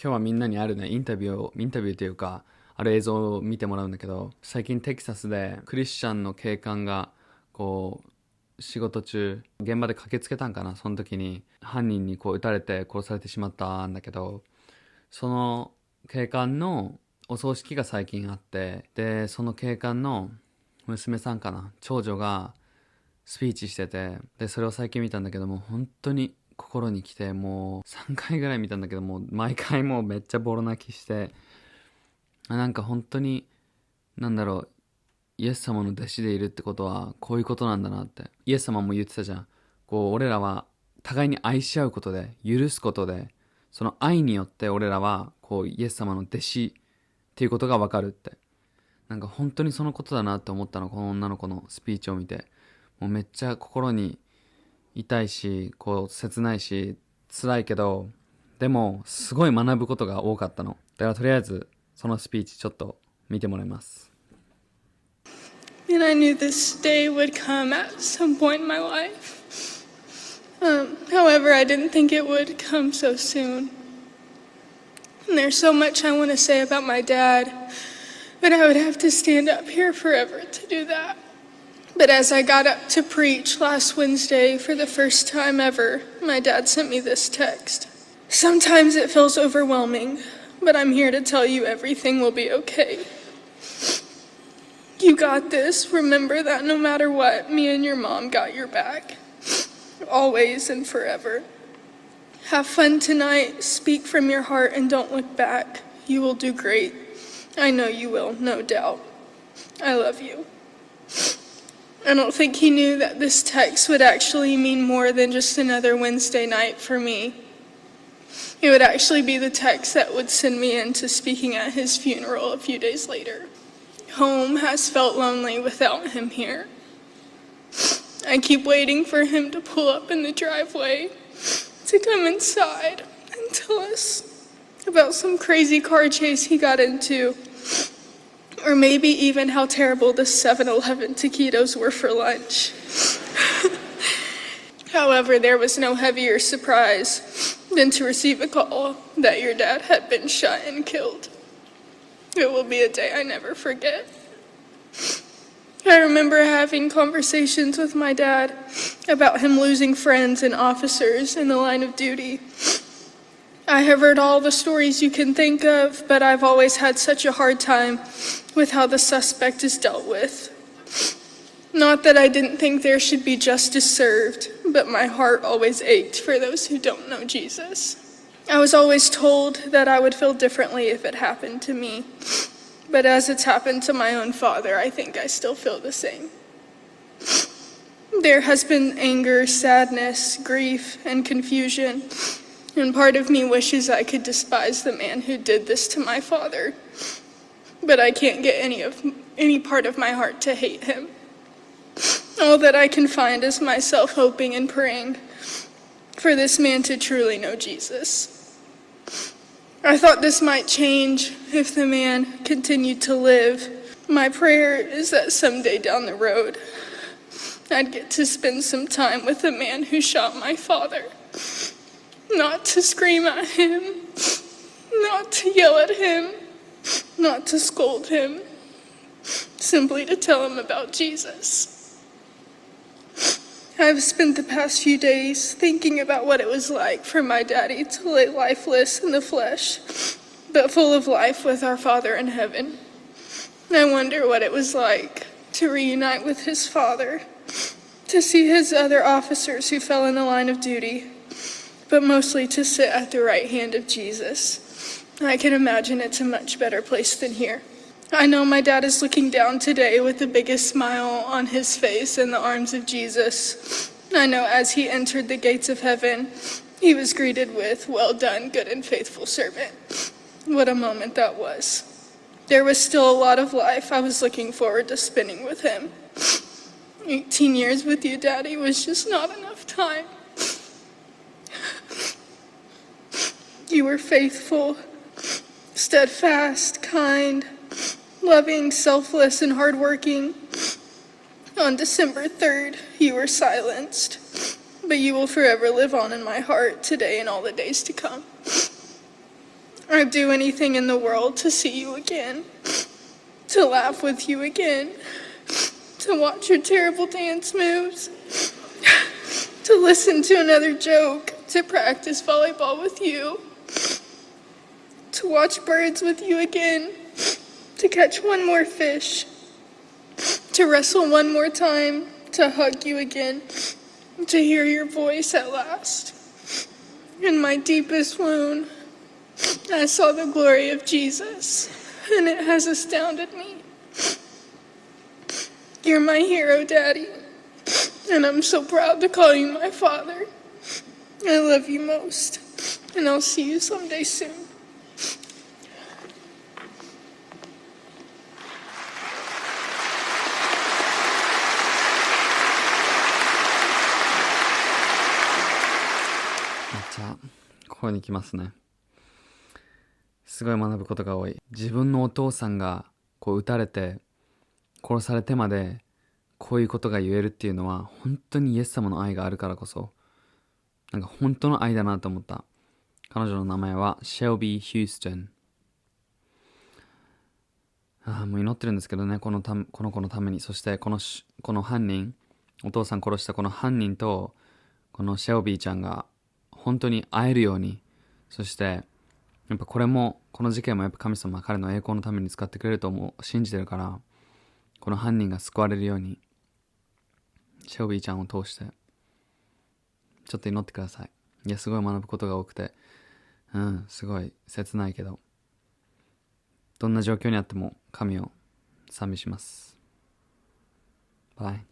今日はみんなにあるね、インタビューというか、ある映像を見てもらうんだけど、最近テキサスでクリスチャンの警官が、仕事中、現場で駆けつけたんかな、その時に、犯人に撃たれて殺されてしまったんだけど、その警官のお葬式が最近あって、で、その警官の娘さんかな、長女がスピーチしてて、で、それを最近見たんだけども、本当に心に来て、もう3回ぐらい見たんだけども、毎回もうめっちゃボロ泣きして、なんか本当に、イエス様の弟子でいるってことはこういうことなんだなって。イエス様も言ってたじゃん。俺らは互いに愛し合うことで、許すことで、その愛によって俺らはイエス様の弟子っていうことがわかるって。なんか本当にそのことだなって思ったの、この女の子のスピーチを見て。もうめっちゃ心に痛いし、切ないし、辛いけど、でもすごい学ぶことが多かったの。だからとりあえずそのスピーチちょっと見てもらいます。And I knew this day would come at some point in my life. However, I didn't think it would come so soon. And there's so much I want to say about my dad, but I would have to stand up here forever to do that. But as I got up to preach last Wednesday for the first time ever, my dad sent me this text. Sometimes it feels overwhelming, but I'm here to tell you everything will be okay. You got this. Remember that no matter what, me and your mom got your back. Always and forever. Have fun tonight. Speak from your heart and don't look back. You will do great. I know you will, no doubt. I love you. I don't think he knew that this text would actually mean more than just another Wednesday night for me. It would actually be the text that would send me into speaking at his funeral a few days later. Home has felt lonely without him here. I keep waiting for him to pull up in the driveway to come inside and tell us about some crazy car chase he got into, or maybe even how terrible the 7-Eleven taquitos were for lunch. However, there was no heavier surprise than to receive a call that your dad had been shot and killed. It will be a day I never forget. I remember having conversations with my dad about him losing friends and officers in the line of duty. I have heard all the stories you can think of, but I've always had such a hard time with how the suspect is dealt with. Not that I didn't think there should be justice served, but my heart always ached for those who don't know Jesus. I was always told that I would feel differently if it happened to me. But as it's happened to my own father, I think I still feel the same. There has been anger, sadness, grief, and confusion. And part of me wishes I could despise the man who did this to my father. But I can't get any part of my heart to hate him. All that I can find is myself hoping and praying for this man to truly know Jesus. I thought this might change if the man continued to live. My prayer is that someday down the road, I'd get to spend some time with the man who shot my father. Not to scream at him, not to yell at him, not to scold him, simply to tell him about Jesus. I've spent the past few days thinking about what it was like for my daddy to lay lifeless in the flesh, but full of life with our Father in heaven. I wonder what it was like to reunite with his father, to see his other officers who fell in the line of duty, but mostly to sit at the right hand of Jesus. I can imagine it's a much better place than here. I know my dad is looking down today with the biggest smile on his face in the arms of Jesus. I know as he entered the gates of heaven, he was greeted with, "Well done, good and faithful servant." What a moment that was. There was still a lot of life I was looking forward to spending with him. 18 years with you, Daddy, was just not enough time. You were faithful, steadfast, kind, loving, selfless, and hardworking. On December 3rd, you were silenced, but you will forever live on in my heart today and all the days to come. I I'd do anything in the world to see you again, to laugh with you again, to watch your terrible dance moves, to listen to another joke, to practice volleyball with you, to watch birds with you again, to catch one more fish, to wrestle one more time, to hug you again, to hear your voice at last. In my deepest wound, I saw the glory of Jesus, and it has astounded me. You're my hero, Daddy, and I'm so proud to call you my father. I love you most, and I'll see you someday soon. じゃあここに来ますね。すごい学ぶことが多い。自分のお父さんがこう撃たれて殺されてまでこういうことが言えるっていうのは本当にイエス様の愛があるからこそ、なんか本当の愛だなと思った。彼女の名前はシェルビー・ヒューストン。もう祈ってるんですけどね、この子のために。そしてこの犯人、お父さん殺したこの犯人とこのシェルビーちゃんが本当に会えるように、そしてやっぱこの事件もやっぱ神様は彼の栄光のために使ってくれると信じてるから、この犯人が救われるようにシェルビーちゃんを通してちょっと祈ってください。いや、すごい学ぶことが多くて、すごい切ないけど、どんな状況にあっても神を賛美します。バイ。